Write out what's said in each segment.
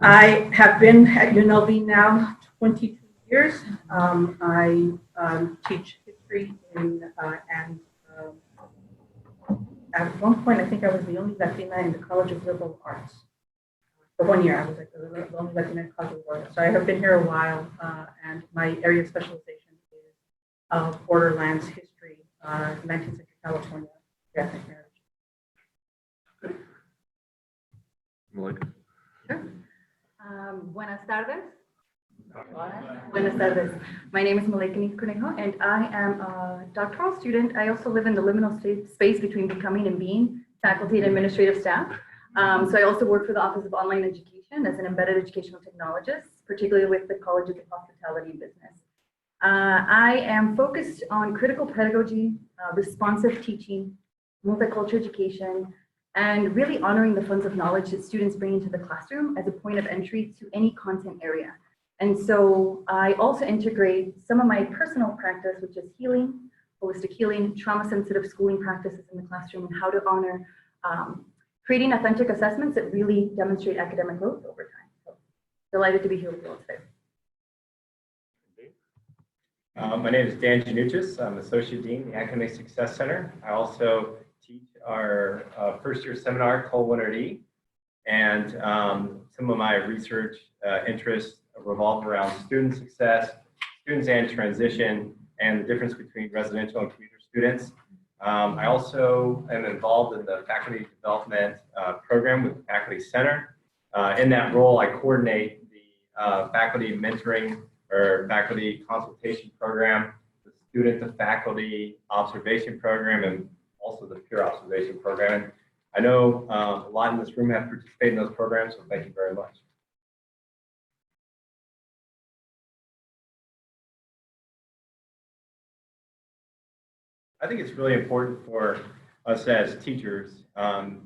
I have been at UNLV now 22 years. I teach history and at one point I think I was the only Latina in the College of Liberal Arts. For 1 year I was like the only Latina in the College of Liberal Arts. So I have been here a while and my area of specialization is borderlands history, 19th century California, ethnic marriage. Malika. Sure. Buenas tardes. Buenas tardes. My name is Malika Conejo, and I am a doctoral student. I also live in the liminal space between becoming and being faculty and administrative staff. So I also work for the Office of Online Education as an embedded educational technologist, particularly with the Colleges of Hospitality and Business. I am focused on critical pedagogy, responsive teaching, multicultural education, and really honoring the funds of knowledge that students bring into the classroom as a point of entry to any content area. And so I also integrate some of my personal practice, which is healing, holistic healing, trauma-sensitive schooling practices in the classroom, and how to honor creating authentic assessments that really demonstrate academic growth over time. So delighted to be here with you all today. My name is Dan Januchis. I'm Associate Dean of the Academic Success Center. I also teach our first year seminar, Cole Winter E. And some of my research interests revolve around student success, students and transition, and the difference between residential and commuter students. I also am involved in the faculty development program with the Faculty Center. In that role, I coordinate the faculty mentoring or faculty consultation program, the student to faculty observation program, and also the peer observation program. And I know a lot in this room have participated in those programs, so thank you very much. I think it's really important for us as teachers. So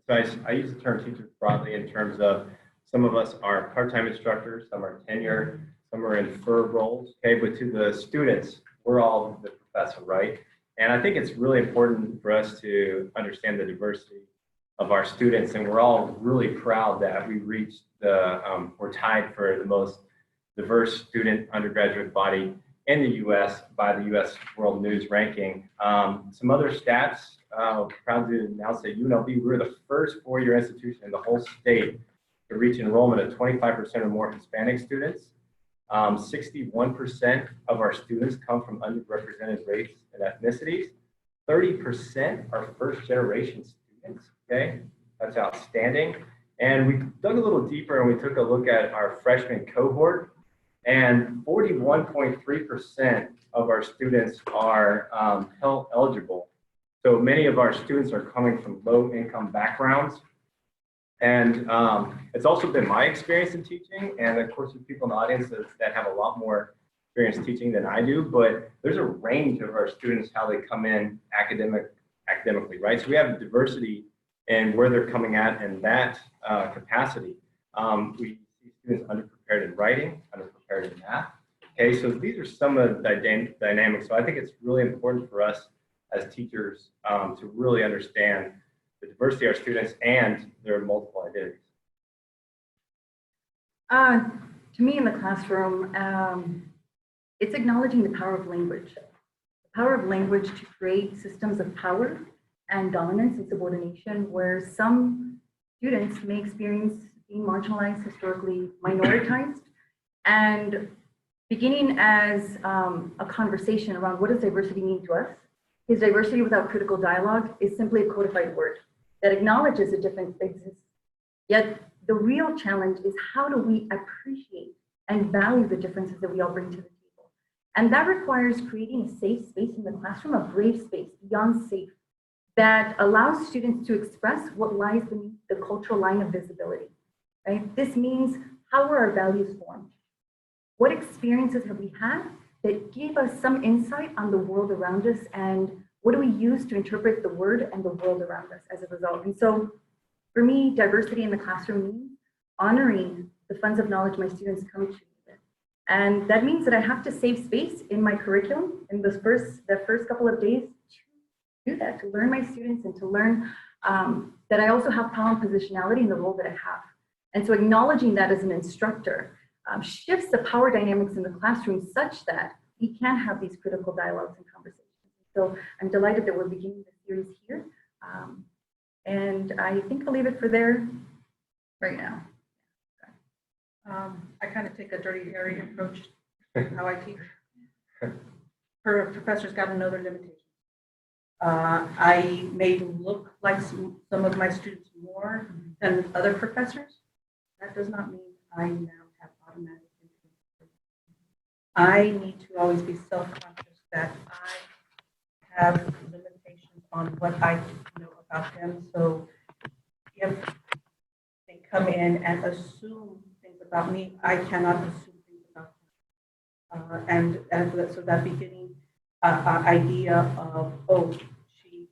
I use the term teachers broadly in terms of some of us are part-time instructors, some are tenured, some are in furlough roles, okay? But to the students, we're all the professor, right? And I think it's really important for us to understand the diversity of our students, and we're all really proud that we reached we're tied for the most diverse student undergraduate body in the U.S. by the U.S. World News ranking. Some other stats, proud to announce that UNLV, we were the first four-year institution in the whole state to reach enrollment of 25% or more Hispanic students. 61% of our students come from underrepresented races and ethnicities. 30% are first-generation students, okay? That's outstanding. And we dug a little deeper and we took a look at our freshman cohort, and 41.3% of our students are Pell eligible. So many of our students are coming from low-income backgrounds. And it's also been my experience in teaching, and of course there's people in the audience that have a lot more experience teaching than I do, but there's a range of our students, how they come in academically, right? So we have diversity in where they're coming at in that capacity. We see students underprepared in writing, underprepared in math. Okay, so these are some of the dynamics. So I think it's really important for us as teachers to really understand the diversity of our students and their multiple identities. To me in the classroom, it's acknowledging the power of language. The power of language to create systems of power and dominance and subordination where some students may experience being marginalized, historically minoritized, and beginning as a conversation around what does diversity mean to us, because diversity without critical dialogue is simply a codified word that acknowledges a difference exists. Yet the real challenge is how do we appreciate and value the differences that we all bring to the table? And that requires creating a safe space in the classroom, a brave space beyond safe, that allows students to express what lies beneath the cultural line of visibility, right? This means how were our values formed? What experiences have we had that gave us some insight on the world around us, and what do we use to interpret the word and the world around us as a result? And so for me, diversity in the classroom means honoring the funds of knowledge my students come to me with. And that means that I have to save space in my curriculum in the first couple of days to do that, to learn my students and to learn that I also have power and positionality in the role that I have. And so acknowledging that as an instructor shifts the power dynamics in the classroom such that we can have these critical dialogues and conversations. So I'm delighted that we're beginning the series here. And I think I'll leave it for there right now. I kind of take a dirty area approach to how I teach. Professors got to know their limitations. I may look like some of my students more than other professors. That does not mean I now have automatic influence. I need to always be self-conscious that I have limitations on what I know about them. So if they come in and assume things about me, I cannot assume things about them. So that beginning idea of, oh, she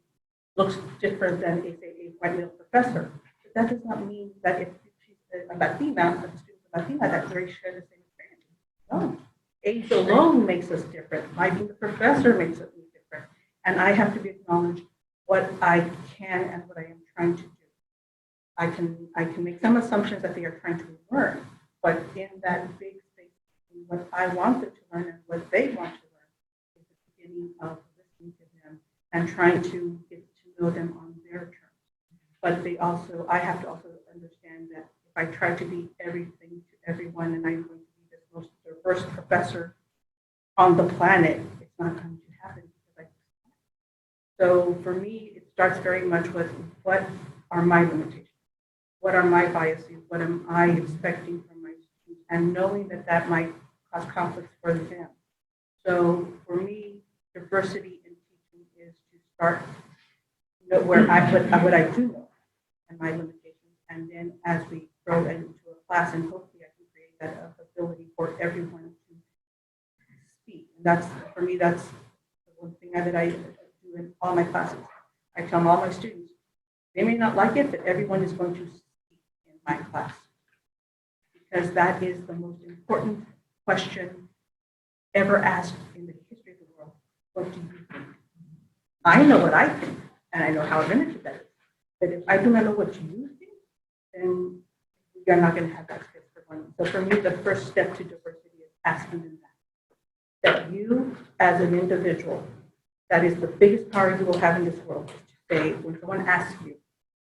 looks different than a white male professor. But that does not mean that if she's a Latina, a student of Latina, that they share the same experience. No. Age alone makes us different. My being the professor makes us different. And I have to be acknowledged what I can and what I am trying to do. I can make some assumptions that they are trying to learn, but in that big space, what I want them to learn and what they want to learn is the beginning of listening to them and trying to get to know them on their terms. But I have to also understand that if I try to be everything to everyone and I'm going to be this most diverse professor on the planet, it's not going to happen. So for me, it starts very much with what are my limitations? What are my biases? What am I expecting from my students? And knowing that that might cause conflicts for them. So for me, diversity in teaching is to start where what I do know and my limitations. And then as we grow into a class, and hopefully I can create that ability for everyone to speak. And that's, for me, that's the one thing that I do in all my classes. I tell all my students, they may not like it, but everyone is going to speak in my class. Because that is the most important question ever asked in the history of the world. What do you think? I know what I think, and I know how limited that is. But if I do not know what you think, then you're not going to have that space for one. So for me, the first step to diversity is asking them that you, as an individual, that is the biggest power you will have in this world, is to say, when someone asks you,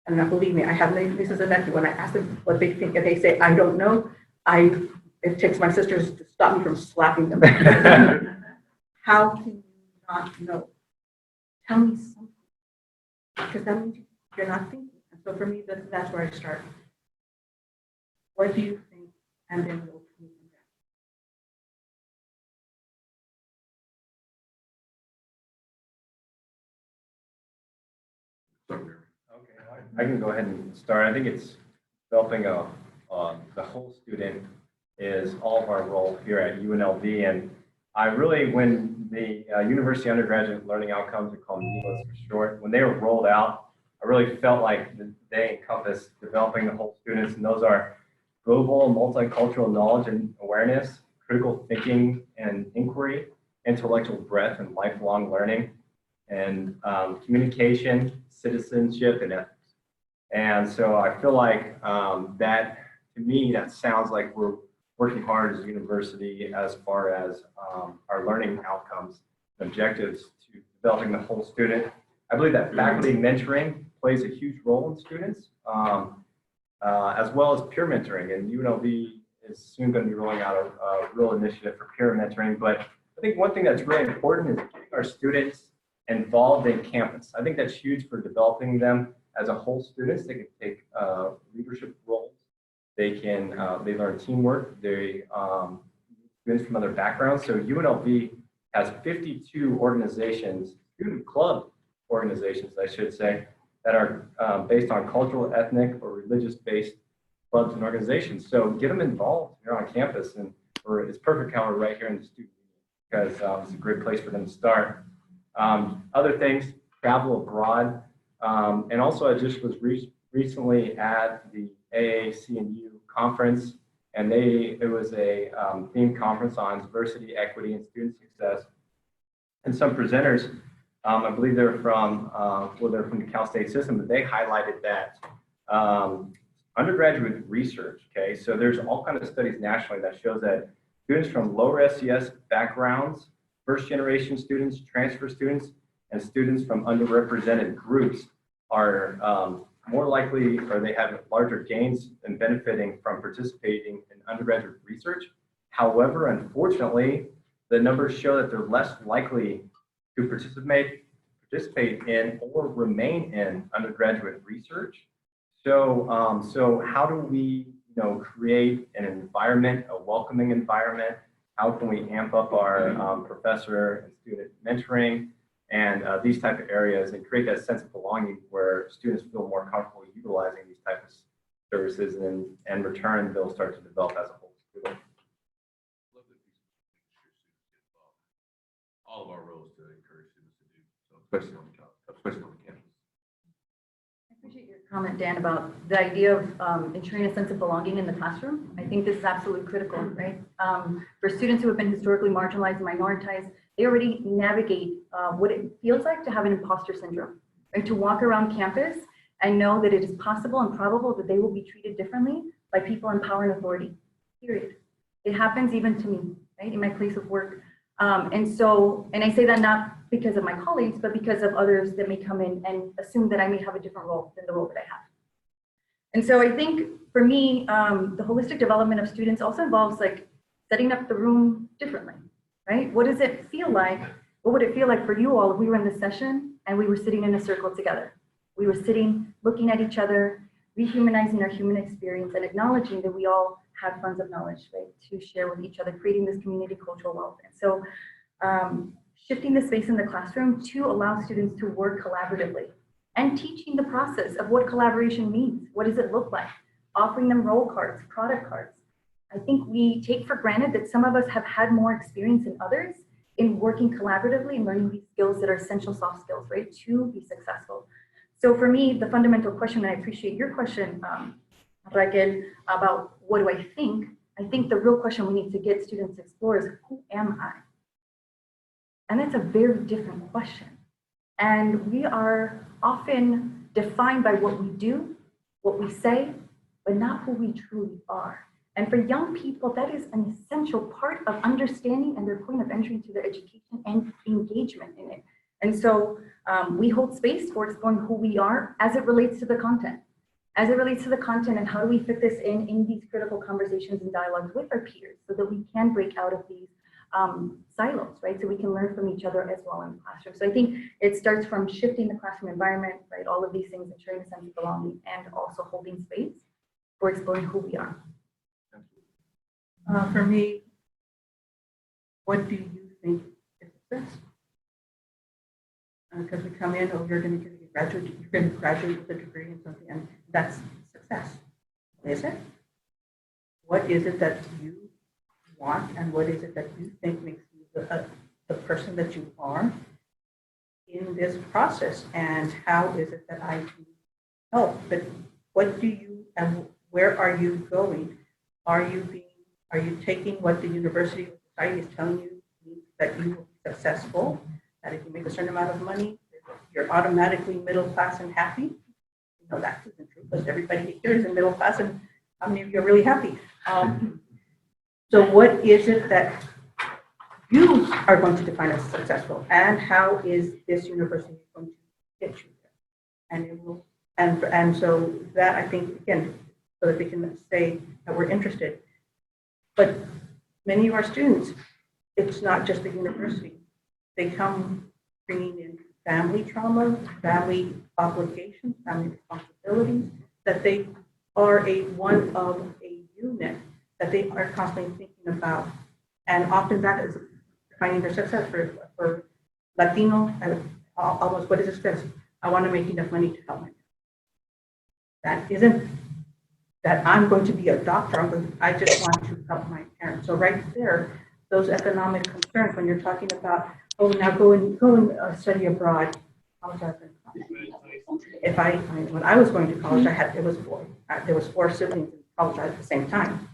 and now believe me, I have nieces and nephews, when I ask them what they think, and they say, I don't know, it takes my sisters to stop me from slapping them. How can you not know? Tell me something. Because that means you're not thinking. And so for me, that's where I start. What do you think? And then we'll move from there. Okay, I can go ahead and start. I think it's developing the whole student is all of our role here at UNLV. And I really, when the University Undergraduate Learning Outcomes, we call them ULEs for short, when they were rolled out, I really felt like they encompass developing the whole students. And those are global multicultural knowledge and awareness, critical thinking and inquiry, intellectual breadth and lifelong learning, and communication, citizenship, and ethics. And so I feel like that, to me, that sounds like we're working hard as a university as far as our learning outcomes and objectives to developing the whole student. I believe that faculty mentoring plays a huge role in students, as well as peer mentoring. And UNLV is soon going to be rolling out a real initiative for peer mentoring. But I think one thing that's really important is getting our students involved in campus. I think that's huge for developing them as a whole students. They can take leadership roles. They can they learn teamwork. They students from other backgrounds. So UNLV has 52 organizations, student club organizations, I should say, that are based on cultural, ethnic, or religious-based clubs and organizations. So get them involved here on campus, and it's perfect how we're right here in the student union, because it's a great place for them to start. Other things, travel abroad, and also I just was recently at the AAC&U conference, and it was a themed conference on diversity, equity, and student success. And some presenters, I believe they're from the Cal State system, but they highlighted that undergraduate research, okay? So there's all kinds of studies nationally that shows that students from lower SES backgrounds, first generation students, transfer students, and students from underrepresented groups are more likely, or they have larger gains in benefiting from participating in undergraduate research. However, unfortunately, the numbers show that they're less likely to participate in or remain in undergraduate research. So, so how do we, create an environment, a welcoming environment? How can we amp up our professor and student mentoring and these type of areas and create that sense of belonging where students feel more comfortable utilizing these types of services, and in return, they'll start to develop as a whole student. All of our roles to encourage students to do so, especially on the campus. I appreciate your comment, Dan, about the idea of ensuring a sense of belonging in the classroom. I think this is absolutely critical, right? For students who have been historically marginalized and minoritized, they already navigate what it feels like to have an imposter syndrome, right? To walk around campus and know that it is possible and probable that they will be treated differently by people in power and authority, period. It happens even to me, right, in my place of work. And I say that not because of my colleagues, but because of others that may come in and assume that I may have a different role than the role that I have. And so I think for me, the holistic development of students also involves like setting up the room differently, right? What does it feel like? What would it feel like for you all if we were in this session and we were sitting in a circle together? We were sitting, looking at each other, rehumanizing our human experience and acknowledging that we all have funds of knowledge, right, to share with each other, creating this community cultural wealth. And so shifting the space in the classroom to allow students to work collaboratively and teaching the process of what collaboration means. What does it look like? Offering them role cards, product cards. I think we take for granted that some of us have had more experience than others in working collaboratively and learning these skills that are essential soft skills, right, to be successful. So for me, the fundamental question, and I appreciate your question, Raquel, about what do I think the real question we need to get students to explore is, who am I? And that's a very different question. And we are often defined by what we do, what we say, but not who we truly are. And for young people, that is an essential part of understanding and their point of entry into their education and engagement in it. And so we hold space for exploring who we are as it relates to the content. As it relates to the content and how do we fit this in these critical conversations and dialogues with our peers so that we can break out of these silos, right? So we can learn from each other as well in the classroom. So I think it starts from shifting the classroom environment, right? All of these things, ensuring a sense of belonging and also holding space for exploring who we are. For me, what do you think is success? Because we come in, oh, you're going to graduate with a degree in something, and that's success. Is it? What is it that you want, and what is it that you think makes you the person that you are in this process? And how is it that I can help? But what do you, and where are you going? Are you taking what the university or society is telling you that you will be successful? That if you make a certain amount of money, you're automatically middle class and happy? No, that isn't true, because everybody here is in middle class, and how many of you are really happy? So what is it that you are going to define as successful, and how is this university going to get you there? And it will, and so that, I think, again, so that they can say that we're interested. But many of our students, it's not just the university. They come bringing in family trauma, family obligations, family responsibilities, that they are one of a unit that they are constantly thinking about. And often that is finding their success for Latino, almost, what is success? I want to make enough money to help my family. That isn't that I'm going to be a doctor, I just want to help my parents. So right there, those economic concerns, when you're talking about, oh, now go and study abroad. When I was going to college, there was four siblings in college at the same time.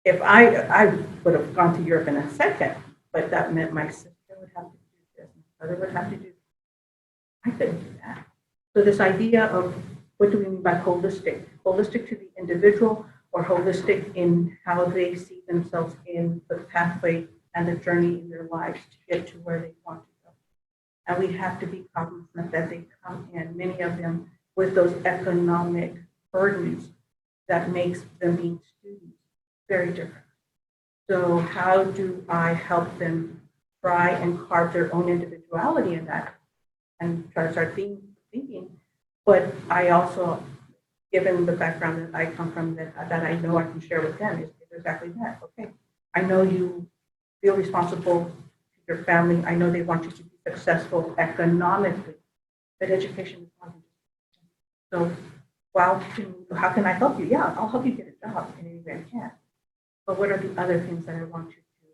If I would have gone to Europe in a second, but that meant my sister would have to do this, my brother would have to do this. I couldn't do that. So this idea of what do we mean by holistic? Holistic to the individual or holistic in how they see themselves in the pathway and the journey in their lives to get to where they want to go. And we have to be cognizant that they come in, many of them, with those economic burdens that makes them being students very different. So how do I help them try and carve their own individuality in that and try to start thinking? But I also, given the background that I come from, that I know I can share with them, is exactly that. Okay, I know you feel responsible to your family. I know they want you to be successful economically, but education is not. So, how can I help you? Yeah, I'll help you get a job in any way I can. But what are the other things that I want you to do?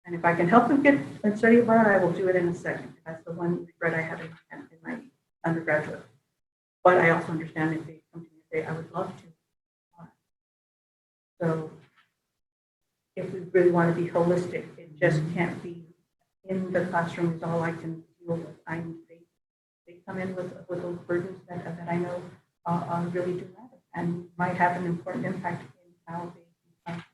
And if I can help them get a study abroad, I will do it in a second. That's the one regret I have in my undergraduate. But I also understand if they come to me and say, I would love to. So if we really want to be holistic, it just can't be in the classroom is all I can deal with. They come in with those burdens that I know really do matter and might have an important impact in how they become successful.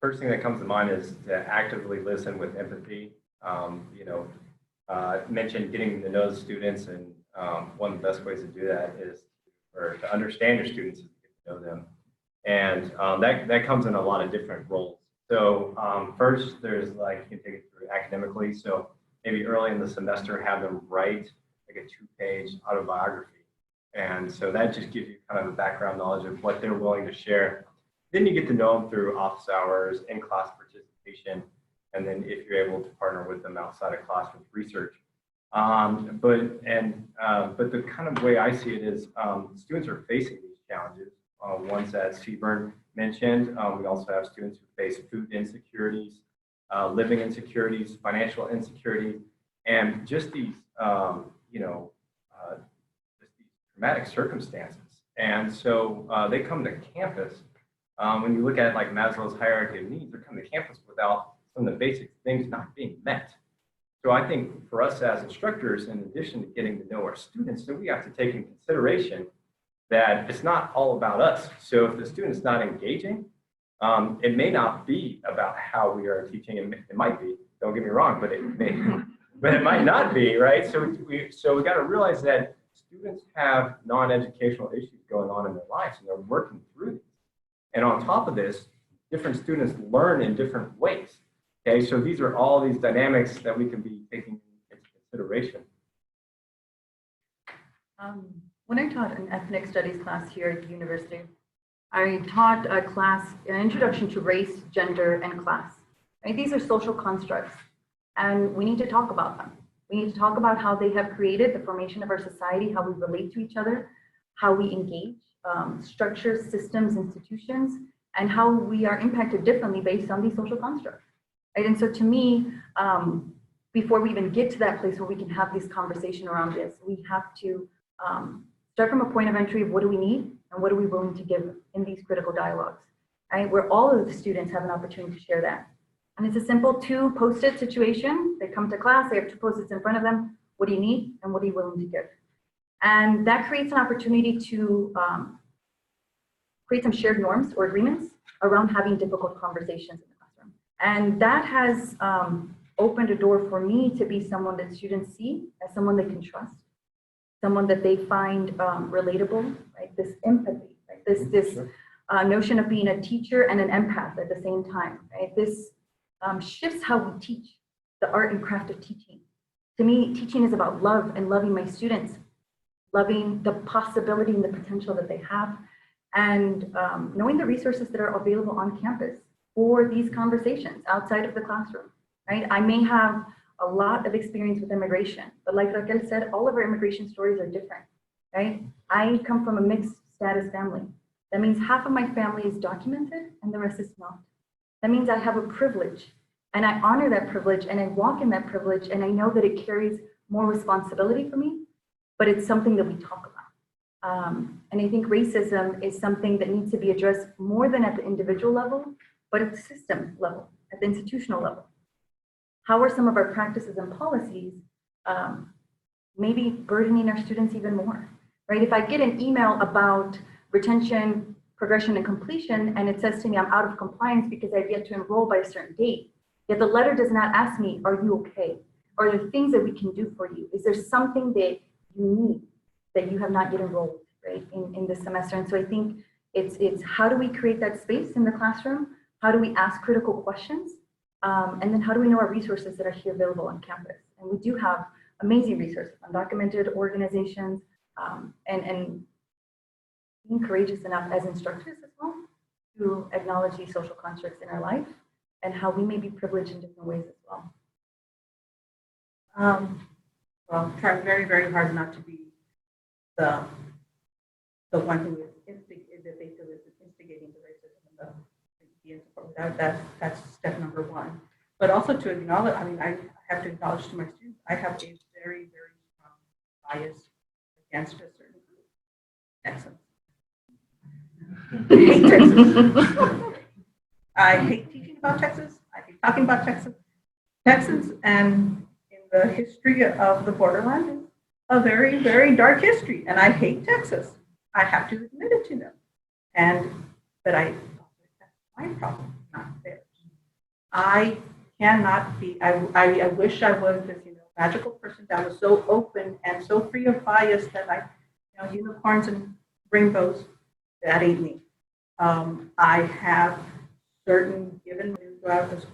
First thing that comes to mind is to actively listen with empathy. Mentioned getting to know the students, and one of the best ways to do that is to understand your students is to get to know them. And that comes in a lot of different roles. So first, there's like, you can take it through academically. So maybe early in the semester, have them write like a 2-page autobiography. And so that just gives you kind of a background knowledge of what they're willing to share. Then you get to know them through office hours, in-class participation, and then if you're able to partner with them outside of class with research. But the kind of way I see it is students are facing these challenges. Ones that Seaburn mentioned. We also have students who face food insecurities, living insecurities, financial insecurities, and just these, just these traumatic circumstances. And so they come to campus. When you look at like Maslow's hierarchy of needs, they're coming to campus without some of the basic things not being met. So I think for us as instructors, in addition to getting to know our students, that we have to take in consideration that it's not all about us. So if the student's not engaging, it may not be about how we are teaching. It might be, don't get me wrong, but it might not be, right? So we got to realize that students have non-educational issues going on in their lives, and they're working through these. And on top of this, different students learn in different ways. Okay, so these are all these dynamics that we can be taking into consideration. When I taught an ethnic studies class here at the university, I taught a class, an introduction to race, gender, and class. Right? These are social constructs, and we need to talk about them. We need to talk about how they have created the formation of our society, how we relate to each other, how we engage, structures, systems, institutions, and how we are impacted differently based on these social constructs. Right? And so to me, before we even get to that place where we can have this conversation around this, we have to start from a point of entry of what do we need and what are we willing to give in these critical dialogues, right? Where all of the students have an opportunity to share that. And it's a simple 2 post-it situation. They come to class, they have 2 post-its in front of them. What do you need and what are you willing to give? And that creates an opportunity to create some shared norms or agreements around having difficult conversations in the classroom. And that has opened a door for me to be someone that students see as someone they can trust, someone that they find relatable, right? This empathy, right? This notion of being a teacher and an empath at the same time, right? This shifts how we teach, the art and craft of teaching. To me, teaching is about love and loving my students, loving the possibility and the potential that they have, and knowing the resources that are available on campus for these conversations outside of the classroom, right? I may have a lot of experience with immigration, but like Raquel said, all of our immigration stories are different, right? I come from a mixed status family. That means half of my family is documented and the rest is not. That means I have a privilege, and I honor that privilege, and I walk in that privilege, and I know that it carries more responsibility for me, but it's something that we talk about. And I think racism is something that needs to be addressed more than at the individual level, but at the system level, at the institutional level. How are some of our practices and policies maybe burdening our students even more, right? If I get an email about retention, progression, and completion, and it says to me I'm out of compliance because I've yet to enroll by a certain date, yet the letter does not ask me, are you okay? Are there things that we can do for you? Is there something that you need that you have not yet enrolled, right, in this semester? And so I think it's how do we create that space in the classroom? How do we ask critical questions? And then how do we know our resources that are here available on campus? And we do have amazing resources, undocumented organizations, and being courageous enough as instructors as well to acknowledge these social constructs in our life and how we may be privileged in different ways as well. Well, try very, very hard not to be the one who is instigating the racism and that's step number one. But also to acknowledge, I mean, I have to acknowledge to my students, I have a very, very strong bias against a certain group. Texans. I hate Texas. I hate teaching about Texas. I hate talking about Texans, and in the history of the borderland is a very, very dark history. And I hate Texas. I have to admit it to them. But that's my problem, not theirs. I cannot be. I wish I was this magical person that was so open and so free of bias that I unicorns and rainbows. That ain't me. I have certain given when you go out of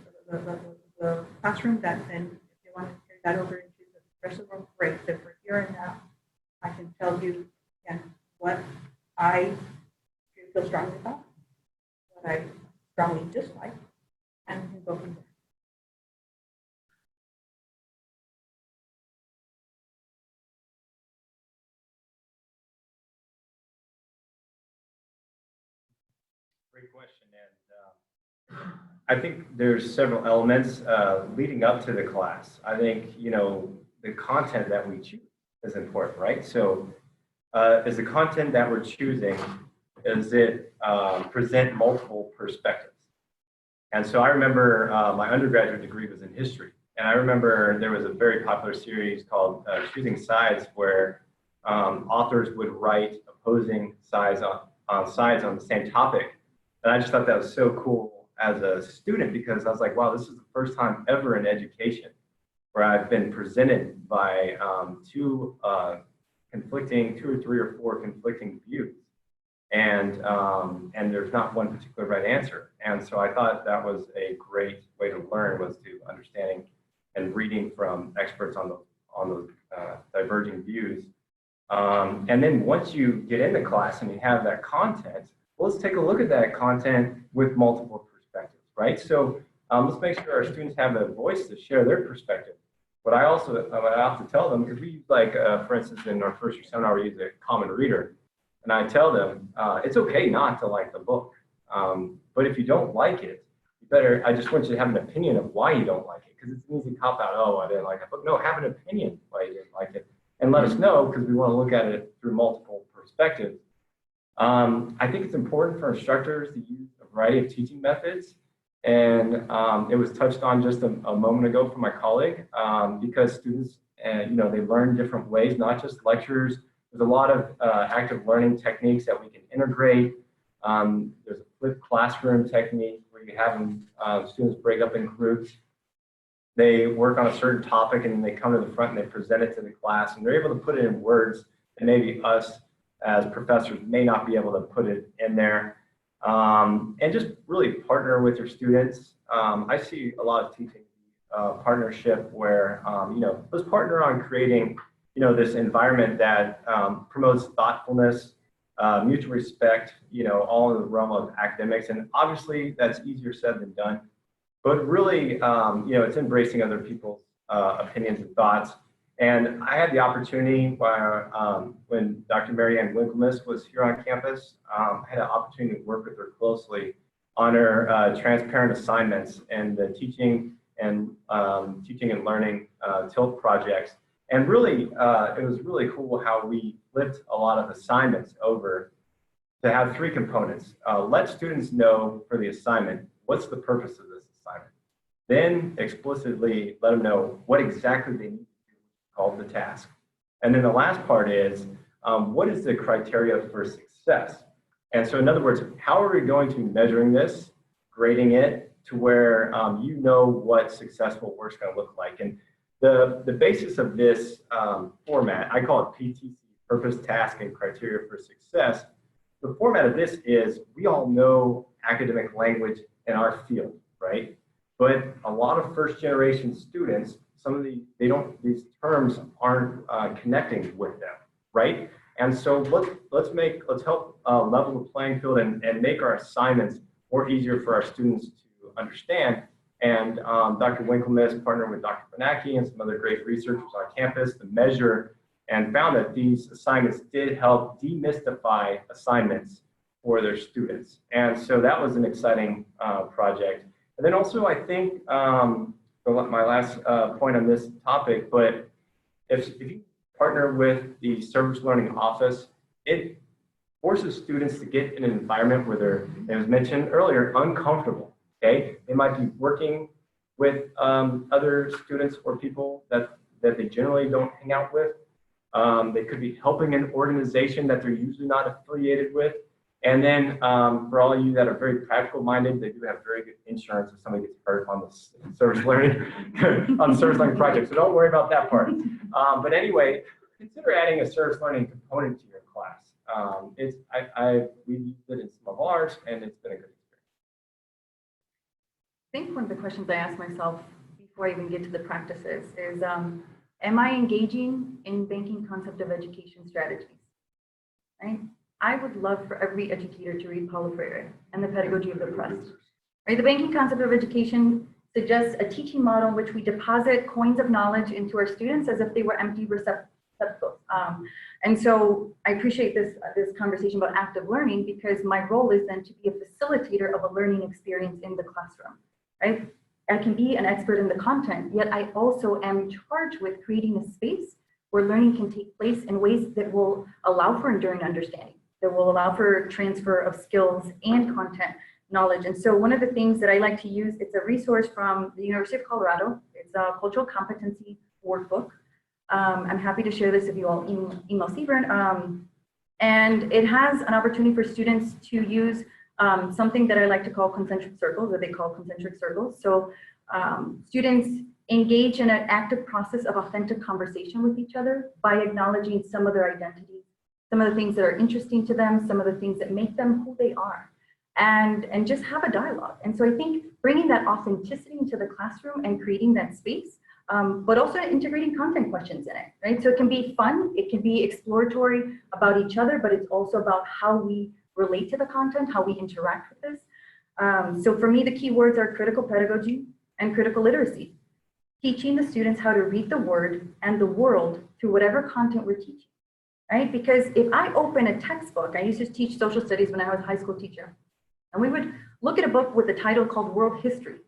the classroom that then if you want to carry that over into the rest of the world, great. That we're here and now, I can tell you again what I feel strongly about, what I strongly dislike, and we can go from there. Great question, and I think there's several elements leading up to the class. I think the content that we choose is important, right? So, is the content that we're choosing, does it present multiple perspectives? And so I remember my undergraduate degree was in history, and I remember there was a very popular series called Choosing Sides, where authors would write opposing sides on the same topic. And I just thought that was so cool as a student because I was like, wow, this is the first time ever in education where I've been presented by two or three or four conflicting views. And there's not one particular right answer. And so I thought that was a great way to learn, was to understanding and reading from experts on those diverging views. And then once you get into class and you have that content, let's take a look at that content with multiple perspectives, right? So let's make sure our students have a voice to share their perspective. But I have to tell them, because we use for instance, in our first year seminar, we use a common reader. And I tell them, it's okay not to like the book. But if you don't like it, I just want you to have an opinion of why you don't like it. Because it's an easy cop out, oh, I didn't like it. But no, have an opinion why you didn't like it. And let us know, because we want to look at it through multiple perspectives. I think it's important for instructors to use a variety of teaching methods. And it was touched on just a moment ago from my colleague, because students, they learn different ways, not just lectures. There's a lot of active learning techniques that we can integrate. There's a flipped classroom technique where you have students break up in groups. They work on a certain topic and then they come to the front and they present it to the class, and they're able to put it in words that maybe us as professors may not be able to put it in there. And just really partner with your students. I see a lot of teaching partnership where, let's partner on creating, this environment that promotes thoughtfulness, mutual respect, all in the realm of academics. And obviously that's easier said than done, but really, it's embracing other people's opinions and thoughts. And I had the opportunity when Dr. Marianne Winklemas was here on campus, I had an opportunity to work with her closely on her transparent assignments and the teaching and learning TILT projects. And really, it was really cool how we flipped a lot of assignments over to have three components. Let students know for the assignment, what's the purpose of this assignment? Then explicitly let them know what exactly they need to do, called the task. And then the last part is, what is the criteria for success? And so in other words, how are we going to be measuring this, grading it, to where you know what successful work is going to look like? And the basis of this format, I call it PTC, Purpose, Task, and Criteria for Success. The format of this is, we all know academic language in our field, right? But a lot of first-generation students, some of these terms aren't connecting with them, right? And so let's help level the playing field and make our assignments more easier for our students to understand. And Dr. Winklemas partnered with Dr. Benacki and some other great researchers on campus to measure, and found that these assignments did help demystify assignments for their students. And so that was an exciting project. And then also, I think, my last point on this topic, but if you partner with the Service Learning Office, it forces students to get in an environment where they're, as mentioned earlier, uncomfortable, okay? They might be working with other students or people that they generally don't hang out with. They could be helping an organization that they're usually not affiliated with. And then for all of you that are very practical minded, they do have very good insurance if somebody gets hurt on the service learning project. So don't worry about that part. But anyway, consider adding a service learning component to your class. We've used it in some of ours, and it's been a good experience. I think one of the questions I ask myself before I even get to the practices is, am I engaging in banking concept of education strategies, right? I would love for every educator to read Paulo Freire and the Pedagogy of the Oppressed. Right? The banking concept of education suggests a teaching model in which we deposit coins of knowledge into our students as if they were empty receptacles. And so I appreciate this conversation about active learning, because my role is then to be a facilitator of a learning experience in the classroom. Right? I can be an expert in the content, yet I also am charged with creating a space where learning can take place in ways that will allow for enduring understanding, that will allow for transfer of skills and content knowledge. And so one of the things that I like to use, it's a resource from the University of Colorado. It's a cultural competency workbook. I'm happy to share this if you all email Severin. And it has an opportunity for students to use something that I like to call concentric circles, or they call concentric circles. So students engage in an active process of authentic conversation with each other by acknowledging some of their identities, some of the things that are interesting to them, some of the things that make them who they are, and just have a dialogue. And so I think bringing that authenticity into the classroom and creating that space, but also integrating content questions in it, right? So it can be fun, it can be exploratory about each other, but it's also about how we relate to the content, how we interact with this. So for me, the key words are critical pedagogy and critical literacy. Teaching the students how to read the word and the world through whatever content we're teaching. Right? Because if I open a textbook, I used to teach social studies when I was a high school teacher, and we would look at a book with a title called World History.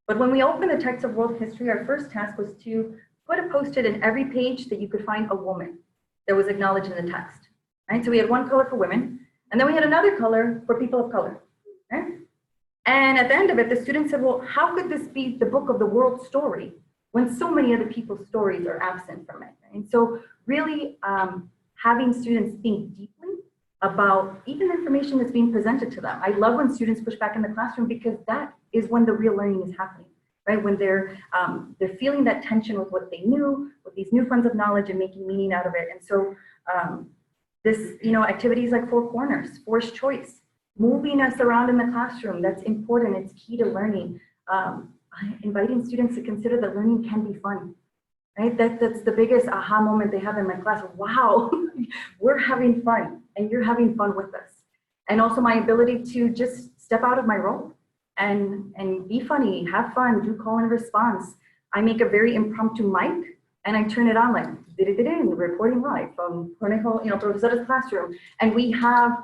But when we opened the text of World History, our first task was to put a post-it in every page that you could find a woman that was acknowledged in the text. Right? So we had one color for women, and then we had another color for people of color. Right? And at the end of it, the students said, well, how could this be the book of the world story when so many other people's stories are absent from it? And so really, having students think deeply about even information that's being presented to them. I love when students push back in the classroom, because that is when the real learning is happening, right? When they're feeling that tension with what they knew, with these new forms of knowledge, and making meaning out of it. And so activities like Four Corners, Forced Choice, moving us around in the classroom, that's important, it's key to learning. Inviting students to consider that learning can be fun. Right? That's the biggest aha moment they have in my class. Wow, we're having fun, and you're having fun with us. And also my ability to just step out of my role and be funny, have fun, do call and response. I make a very impromptu mic, and I turn it on like, reporting live from Profesor's classroom. And we have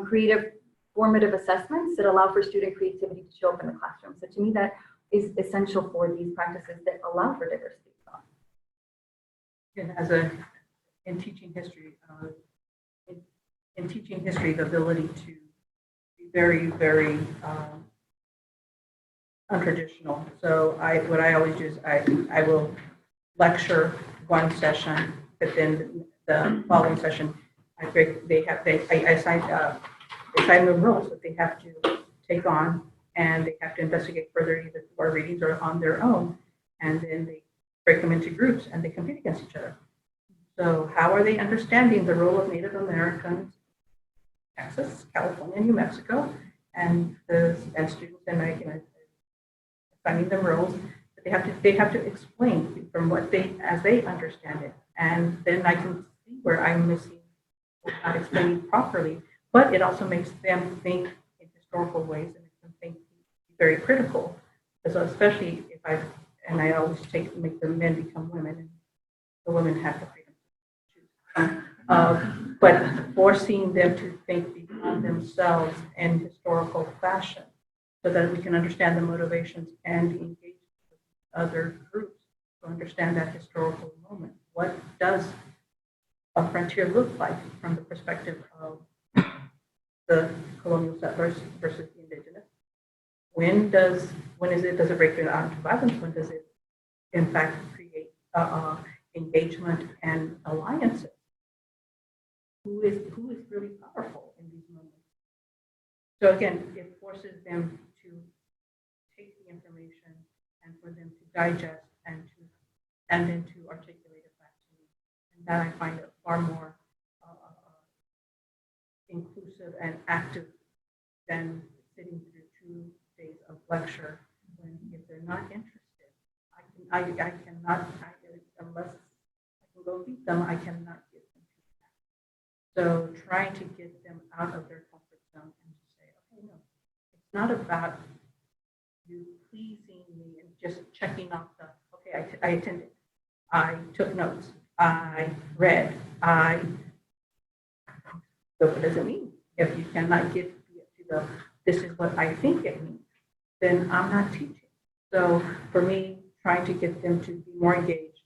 creative formative assessments that allow for student creativity to show up in the classroom. So to me, that is essential for these practices that allow for diversity. as a, in teaching history, in teaching history, the ability to be very, very untraditional. So what I always do is I will lecture one session, but then the following session, I assign them roles that they have to take on, and they have to investigate further either through our readings or on their own, and then they break them into groups and they compete against each other. So how are they understanding the role of Native Americans, Texas, California, New Mexico, and students and assigning them roles, but they have to explain from what as they understand it, and then I can see where I'm missing, not explaining properly. But it also makes them think in historical ways and makes them think very critical. So especially if I always make the men become women and the women have the freedom to choose. But forcing them to think beyond themselves in historical fashion so that we can understand the motivations and engage with other groups to understand that historical moment. What does a frontier look like from the perspective of the colonial settlers versus the indigenous? When does it break out into violence? When does it, in fact, create engagement and alliances? Who is really powerful in these moments? So again, it forces them to take the information and for them to digest and then to articulate it back to me. And that I find it far more inclusive and active than sitting through 2 days of lecture when if they're not interested, I cannot, unless I can go beat them, I cannot get them to that. So trying to get them out of their comfort zone and to say, okay, no, it's not about you pleasing me and just checking off the, okay, I attended, I took notes, I read, so what does it mean? If you cannot get to the, this is what I think it means, then I'm not teaching. So for me, trying to get them to be more engaged,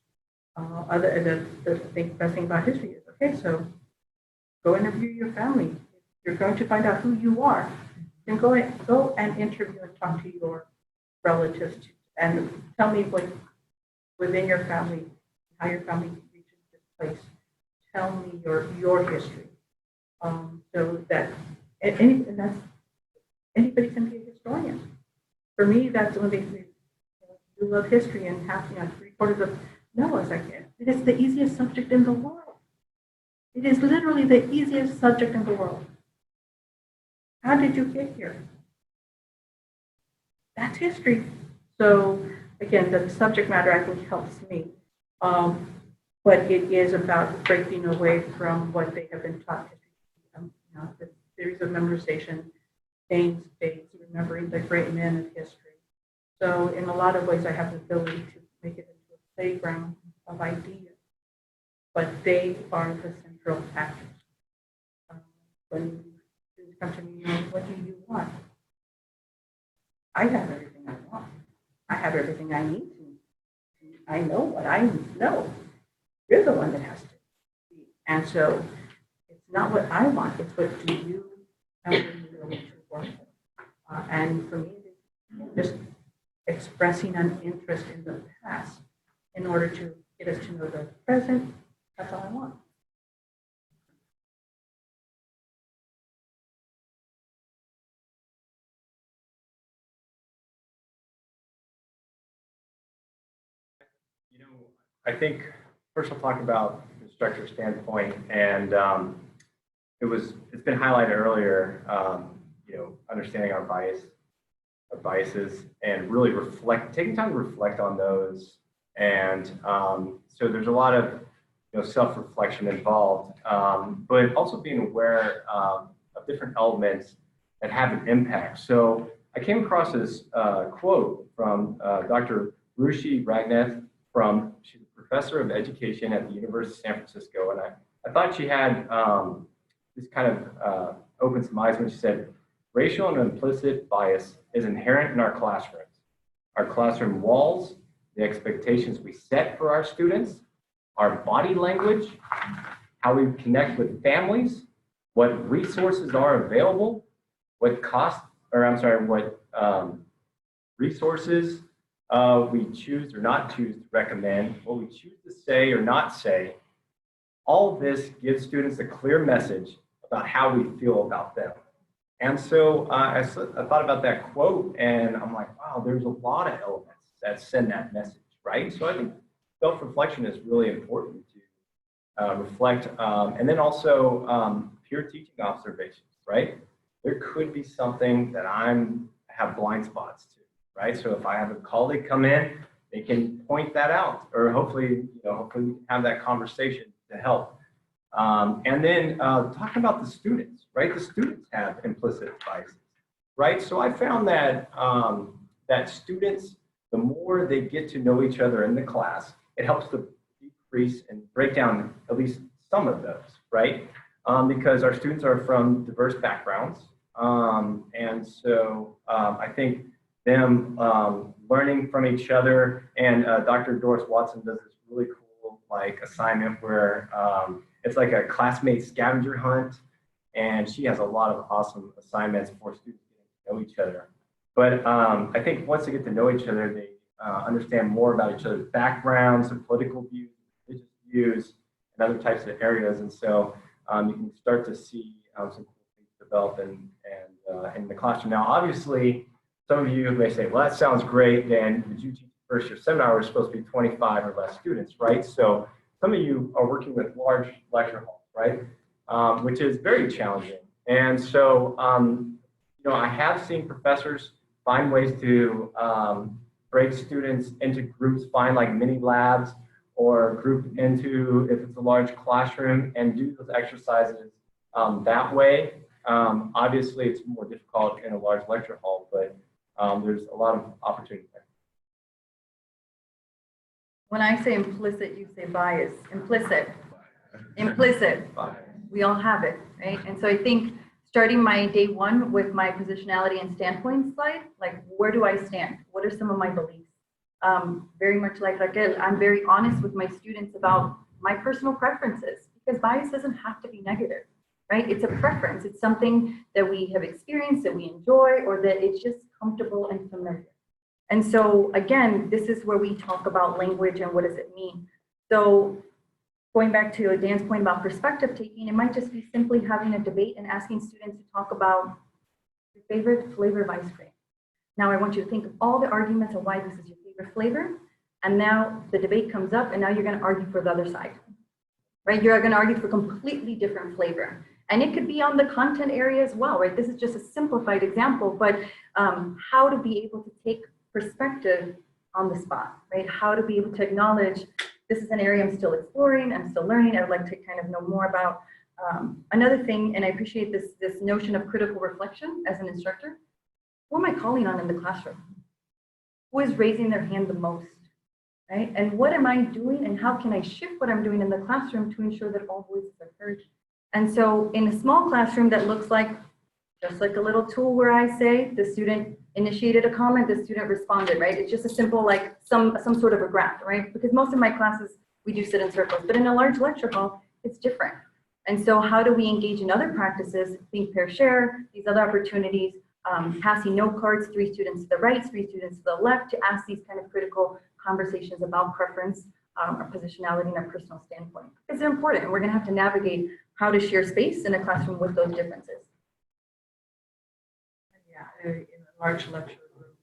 the best thing about history is, okay, so go interview your family. You're going to find out who you are. Then go and interview and talk to your relatives and tell me what within your family, how your family reaches this place. Tell me your history. So that that's anybody can be a historian. For me, that's when they say, you love history and half, 3/4 of no, it's like it is the easiest subject in the world. It is literally the easiest subject in the world. How did you get here? That's history. So again, the subject matter I think helps me. But it is about breaking away from what they have been taught. The series of memorization, names, dates, remembering the great men of history. So in a lot of ways, I have the ability to make it into a playground of ideas, but they are the central actors. When students come to me, what do you want? I have everything I want. I have everything I need to. I know what I know. You're the one that has to be. And so it's not what I want, it's what do you have to work with. And for me, it's just expressing an interest in the past in order to get us to know the present. That's all I want. I think first I'll talk about the instructor standpoint, and it's been highlighted earlier. Understanding our biases, and really taking time to reflect on those, and so there's a lot of self-reflection involved, but also being aware of different elements that have an impact. So I came across this quote from Dr. Rushi Ragneth she's a professor of education at the University of San Francisco, and I thought she had this kind of opened some eyes when she said, racial and implicit bias is inherent in our classrooms, our classroom walls, the expectations we set for our students, our body language, how we connect with families, what resources are available, what resources we choose or not choose to recommend, what we choose to say or not say. All of this gives students a clear message about how we feel about them. And so I thought about that quote and I'm like, wow, there's a lot of elements that send that message, right? So I think self-reflection is really important to reflect. And then also peer teaching observations, right? There could be something that have blind spots to, right? So if I have a colleague come in, they can point that out, or hopefully we can have that conversation to help. And then talking about the students, right? The students have implicit biases, right? So I found that that students, the more they get to know each other in the class, it helps to decrease and break down at least some of those, right? Because our students are from diverse backgrounds. And so I think them learning from each other, and Dr. Doris Watson does this really cool assignment where it's like a classmate scavenger hunt, and she has a lot of awesome assignments for students getting to know each other. But I think once they get to know each other, they understand more about each other's backgrounds, their political views, religious views, and other types of areas. And so you can start to see some cool things develop in the classroom. Now, obviously, some of you may say, well, that sounds great. Then would you teach first year seminar was supposed to be 25 or less students, right? So some of you are working with large lecture halls, right? Which is very challenging. And so, I have seen professors find ways to break students into groups, find like mini labs, or group into, if it's a large classroom, and do those exercises that way. Obviously, it's more difficult in a large lecture hall, but there's a lot of opportunity there. When I say implicit, you say bias. Implicit. We all have it, right? And so I think starting my day one with my positionality and standpoint slide, like where do I stand? What are some of my beliefs? Very much like Raquel, I'm very honest with my students about my personal preferences, because bias doesn't have to be negative, right? It's a preference. It's something that we have experienced, that we enjoy, or that it's just comfortable and familiar. And so again, this is where we talk about language and what does it mean. So going back to Dan's point about perspective taking, it might just be simply having a debate and asking students to talk about your favorite flavor of ice cream. Now I want you to think of all the arguments of why this is your favorite flavor. And now the debate comes up and now you're going to argue for the other side, right? You're going to argue for completely different flavor. And it could be on the content area as well, right? This is just a simplified example, but how to be able to take perspective on the spot, right? How to be able to acknowledge this is an area I'm still exploring, I'm still learning, I would like to kind of know more about. Another thing, and I appreciate this notion of critical reflection as an instructor, who am I calling on in the classroom? Who is raising their hand the most, right? And what am I doing and how can I shift what I'm doing in the classroom to ensure that all voices are heard? And so in a small classroom that looks like, just like a little tool where I say the student initiated a comment, the student responded, right? It's just a simple, like some sort of a graph, right? Because most of my classes, we do sit in circles, but in a large lecture hall, it's different. And so how do we engage in other practices, think, pair, share, these other opportunities, passing note cards, 3 students to the right, 3 students to the left, to ask these kind of critical conversations about preference, or positionality, and a personal standpoint. Because they're important, and we're gonna have to navigate how to share space in a classroom with those differences. Yeah, in a large lecture room,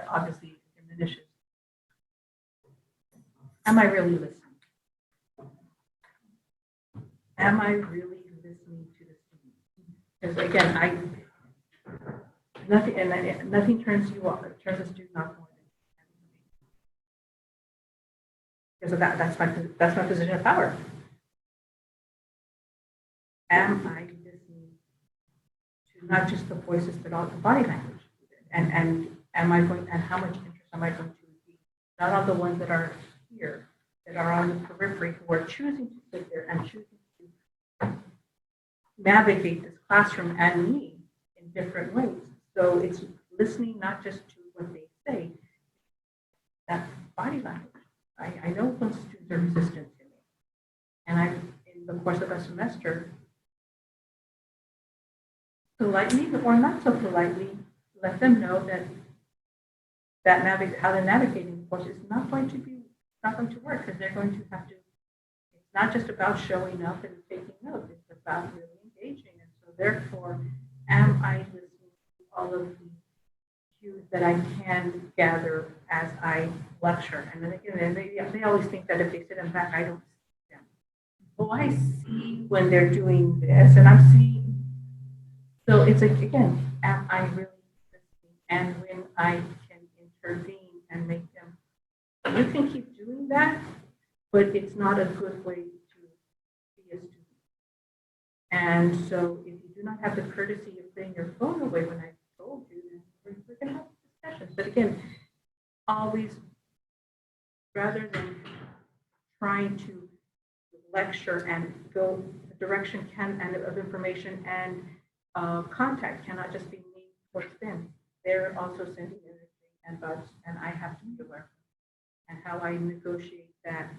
obviously diminishes. Am I really listening? Am I really listening to the student? Because again, nothing turns you off. It turns a student off more than that's my position of power. Am I listening to not just the voices but also the body language? And am I going? And how much interest am I going to be? Not on the ones that are here, that are on the periphery, who are choosing to sit there and choosing to navigate this classroom and me in different ways. So it's listening not just to what they say, that body language. I know when students are resistant to me. And I, in the course of a semester, politely or not so politely, let them know that how they're navigating the course is not going to work, because they're going to have to, it's not just about showing up and taking notes, it's about really engaging. And so therefore, am I listening to all of the cues that I can gather as I lecture? And then again, they always think that if they sit in back, I don't see them. Oh, I see when they're doing this, and I'm seeing. So it's like, again, am I really listening? And when I can intervene and make them, you can keep doing that, but it's not a good way to be a student. And so if you do not have the courtesy of putting your phone away when I told you, then we're going to have discussions. But again, always, rather than trying to lecture and go the direction of information and contact cannot just be me towards them. They're also sending energy and vibes, and I have to be aware. And how I negotiate that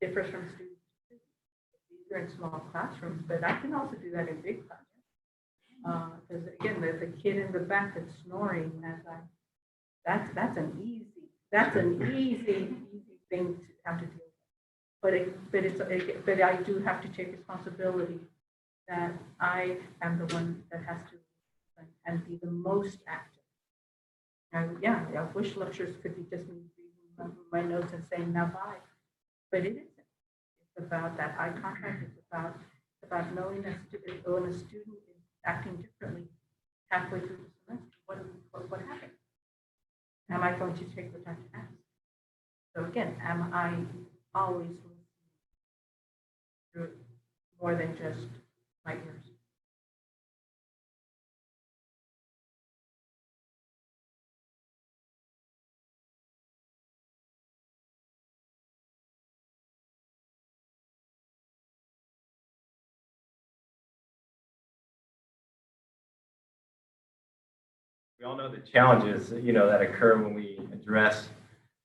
differs from student to student. These are in small classrooms, but I can also do that in big classrooms. Because again, the kid in the back that's snoring, that's an easy thing to have to deal with. But I do have to take responsibility that I am the one that has to and be the most active. I wish lectures could be just me reading my notes and saying now bye, but it isn't. It's about that eye contact. It's about knowing that when a student is acting differently halfway through the semester, what happened? Am I going to take the time to ask? So again, am I always listening through more than just my ears? We all know the challenges, that occur when we address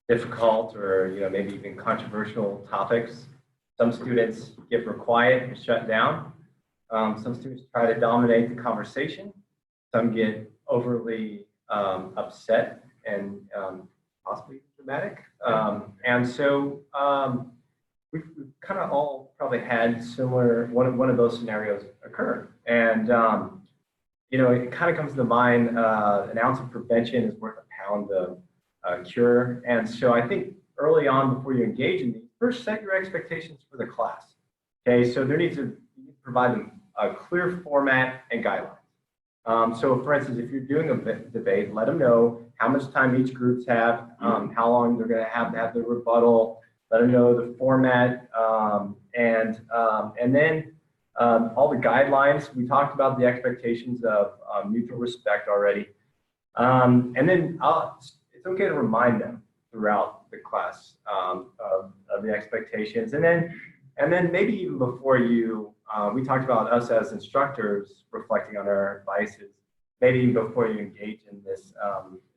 difficult or, maybe even controversial topics. Some students get real quiet and shut down. Some students try to dominate the conversation. Some get overly upset and possibly dramatic. And so we've kind of all probably had similar, one of those scenarios occur. And it kind of comes to mind, an ounce of prevention is worth a pound of cure. And so I think early on, before you engage in these, first set your expectations for the class. Okay, so you need to provide them a clear format and guidelines. So for instance, if you're doing a debate, let them know how much time each groups have, how long they're going to have the rebuttal, let them know the format, and then all the guidelines. We talked about the expectations of mutual respect already. And then it's okay to remind them throughout the class of the expectations. And then maybe even before you, we talked about us as instructors reflecting on our biases, maybe even before you engage in this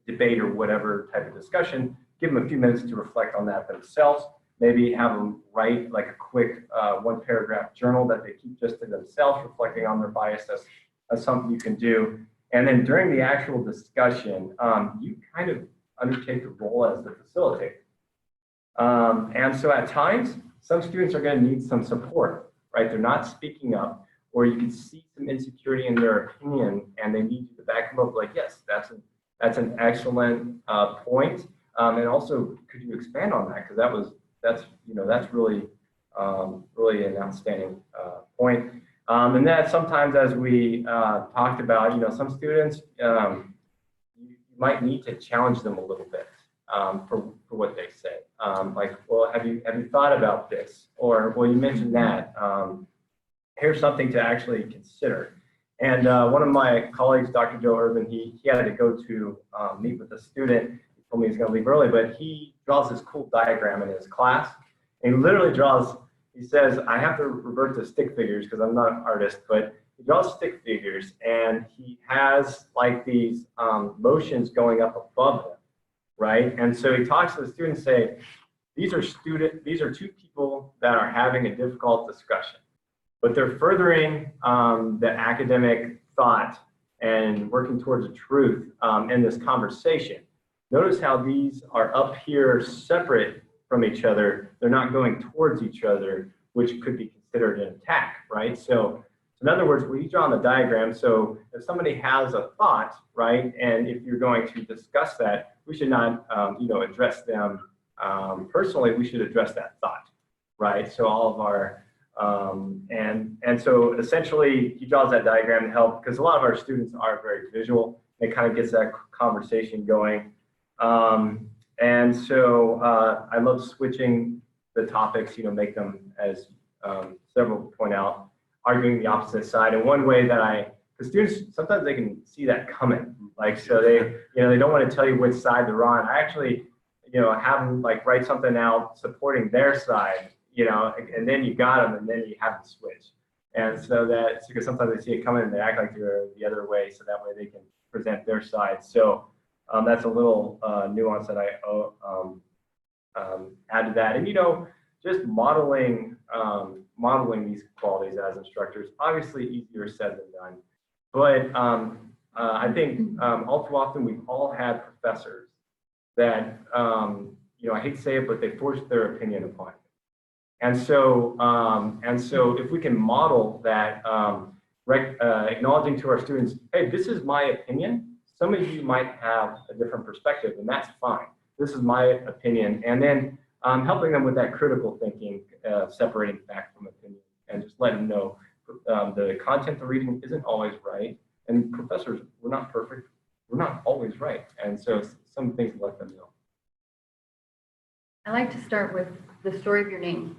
debate or whatever type of discussion, give them a few minutes to reflect on that themselves. Maybe have them write like a quick one-paragraph journal that they keep just to themselves, reflecting on their bias. That's something you can do. And then during the actual discussion, you kind of undertake the role as the facilitator. And so at times, some students are going to need some support, right? They're not speaking up, or you can see some insecurity in their opinion, and they need you to back them up like, yes, that's an excellent point. And also, could you expand on that? Because that's really an outstanding point. And that sometimes, as we talked about, some students, you might need to challenge them a little bit for what they say. Like, well, have you thought about this? Or, well, you mentioned that. Here's something to actually consider. And one of my colleagues, Dr. Joe Urban, he had to go to meet with a student. He told me he's going to leave early, but he draws this cool diagram in his class. And he literally draws, he says, I have to revert to stick figures because I'm not an artist, but he draws stick figures, and he has like these motions going up above him, right? And so he talks to the students, say, these are two people that are having a difficult discussion, but they're furthering the academic thought and working towards the truth in this conversation. Notice how these are up here separate from each other. They're not going towards each other, which could be considered an attack, right? So in other words, we draw on the diagram. So if somebody has a thought, right, and if you're going to discuss that, we should not, address them personally. We should address that thought, right? So all of our and so essentially he draws that diagram to help, because a lot of our students are very visual. It kind of gets that conversation going. And so I love switching the topics, make them, as several point out, arguing the opposite side. And one way that because students, sometimes they can see that coming. Like, so they don't want to tell you which side they're on. I actually, have them like write something out supporting their side, and then you got them, and then you have to switch. And so that's because sometimes they see it coming and they act like they're the other way, so that way they can present their side. So that's a little nuance that I add to that. And, just modeling these qualities as instructors, obviously easier said than done. But I think all too often we've all had professors that, I hate to say it, but they force their opinion upon you. And so if we can model that, acknowledging to our students, hey, this is my opinion. Some of you might have a different perspective, and that's fine. This is my opinion. And then helping them with that critical thinking, separating fact from opinion, and just letting them know the content they're reading isn't always right. And professors, we're not perfect. We're not always right. And so some things to let them know. I like to start with the story of your name.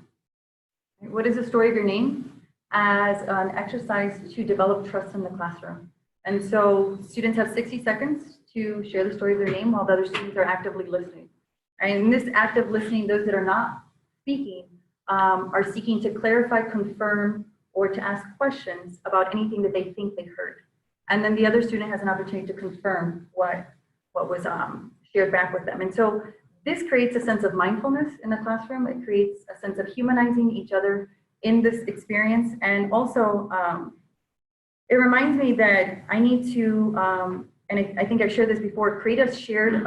What is the story of your name? As an exercise to develop trust in the classroom. And so students have 60 seconds to share the story of their name while the other students are actively listening. And in this active listening, those that are not speaking are seeking to clarify, confirm, or to ask questions about anything that they think they heard. And then the other student has an opportunity to confirm what was shared back with them. And so this creates a sense of mindfulness in the classroom. It creates a sense of humanizing each other in this experience. And also, it reminds me that I need to, and I think I've shared this before, create a shared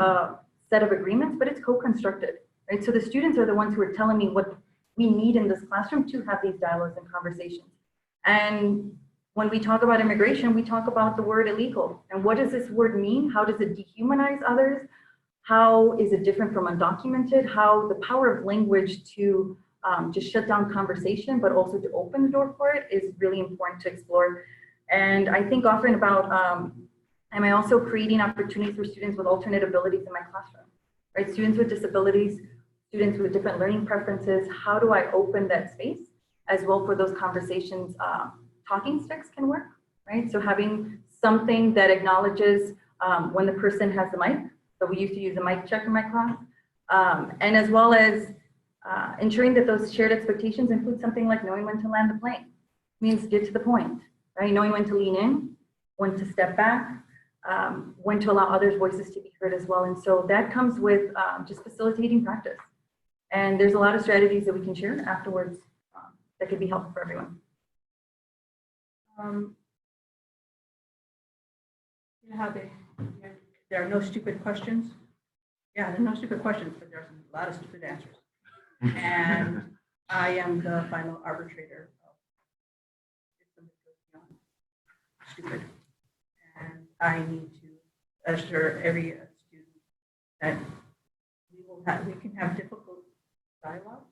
set of agreements, but it's co-constructed, right? So the students are the ones who are telling me what we need in this classroom to have these dialogues and conversations. And when we talk about immigration, we talk about the word illegal. And what does this word mean? How does it dehumanize others? How is it different from undocumented? How the power of language to just shut down conversation, but also to open the door for it is really important to explore. And I think often about, am I also creating opportunities for students with alternate abilities in my classroom, right? Students with disabilities, students with different learning preferences, how do I open that space as well for those conversations? Talking sticks can work, right? So having something that acknowledges when the person has the mic. So we used to use a mic check in my class. And as well as ensuring that those shared expectations include something like knowing when to land the plane. It means get to the point, right? Knowing when to lean in, when to step back, when to allow others' voices to be heard as well. And so that comes with just facilitating practice. And there's a lot of strategies that we can share afterwards that could be helpful for everyone. You know how there are no stupid questions? Yeah, there are no stupid questions, but there's a lot of stupid answers. And I am the final arbitrator of if somebody goes beyond stupid. And I need to assure every student that we can have difficult dialogue,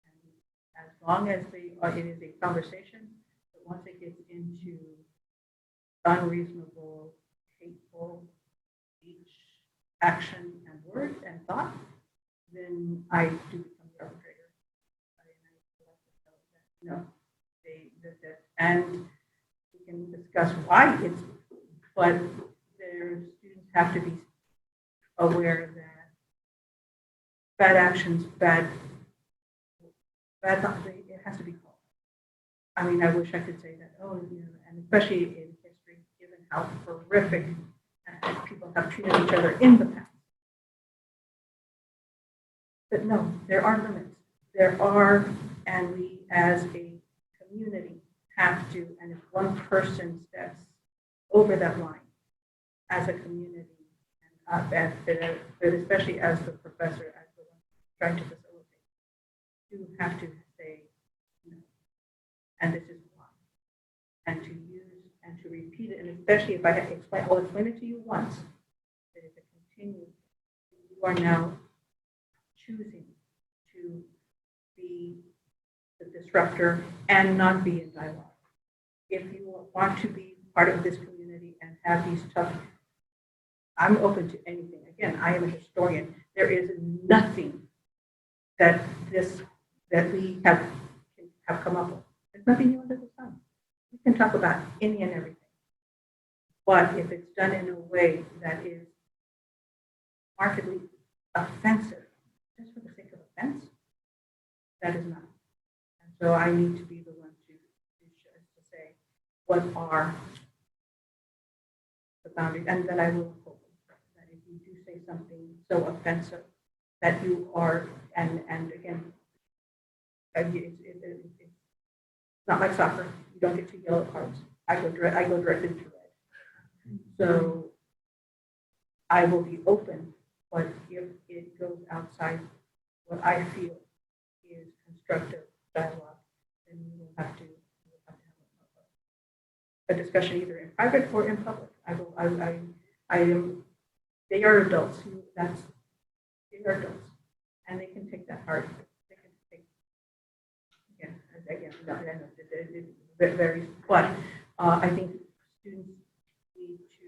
and as long as it is a conversation. But once it gets into unreasonable, hateful speech, action, and word and thought, then I do become the arbitrator. And we can discuss why it's, but their students have to be aware that bad actions, bad thoughts, it has to be called. I mean, I wish I could say that, and especially in history, given how horrific people have treated each other in the past. But no, there are limits. There are, and we as a community have to, and if one person steps over that line as a community, but especially as the professor, as the one trying to facilitate, you have to say no. And this is why. And to use and to repeat it, and especially if I have to explain, I'll explain it to you once, but if it continues, you are now choosing to be the disruptor and not be in dialogue. If you want to be part of this community and have these tough, I'm open to anything. Again, I am a historian. There is nothing that we have come up with. There's nothing new under the sun. We can talk about any and everything. But if it's done in a way that is markedly offensive, just for the sake of offense, that is not. And so I need to be the one to say what are the boundaries, and that I will hold them. That if you do say something so offensive that you are, and again, it's not like soccer. You don't get 2 yellow cards. I go directly to red. So I will be open, but if it goes outside what I feel is constructive dialogue, then we will have to have a discussion either in private or in public. They are adults. They are adults, and they can take that hard. They can take, it varies, but I think students need to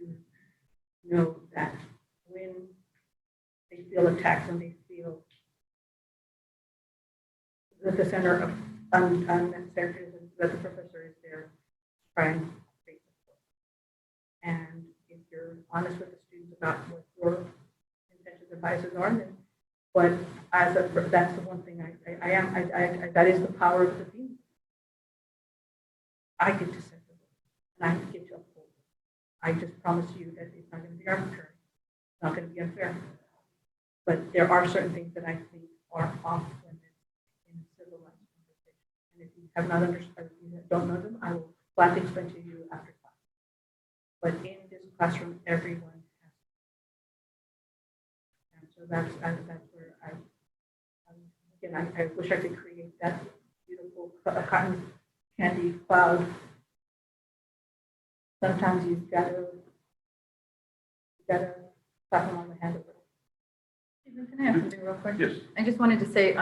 know that when they feel attacked, when they feel that the center of unnecessary criticism, that the professor is there trying to create support. And if you're honest with the students about what your intentions and biases are, then that's the one thing that is the power of the team. I get to set the rules, and I get to uphold them. I just promise you that it's not going to be arbitrary. It's not going to be unfair. But there are certain things that I think are off limits in civilized conversation. And if you have not understood, if you don't know them, I will gladly explain to you after class. But in this classroom, everyone has. And so that's where I wish I could create that beautiful cotton candy cloud. Sometimes you've got to slap them on the hand a little. Can I ask something real quick? Yes. I just wanted to say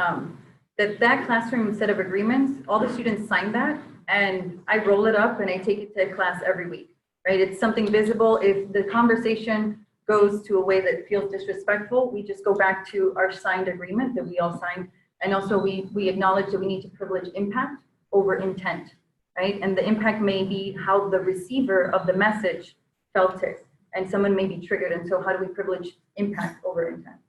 that classroom set of agreements, all the students sign that, and I roll it up and I take it to class every week, right? It's something visible. If the conversation goes to a way that feels disrespectful, we just go back to our signed agreement that we all signed. And also we acknowledge that we need to privilege impact over intent, right? And the impact may be how the receiver of the message felt it, and someone may be triggered. And so how do we privilege impact over intent?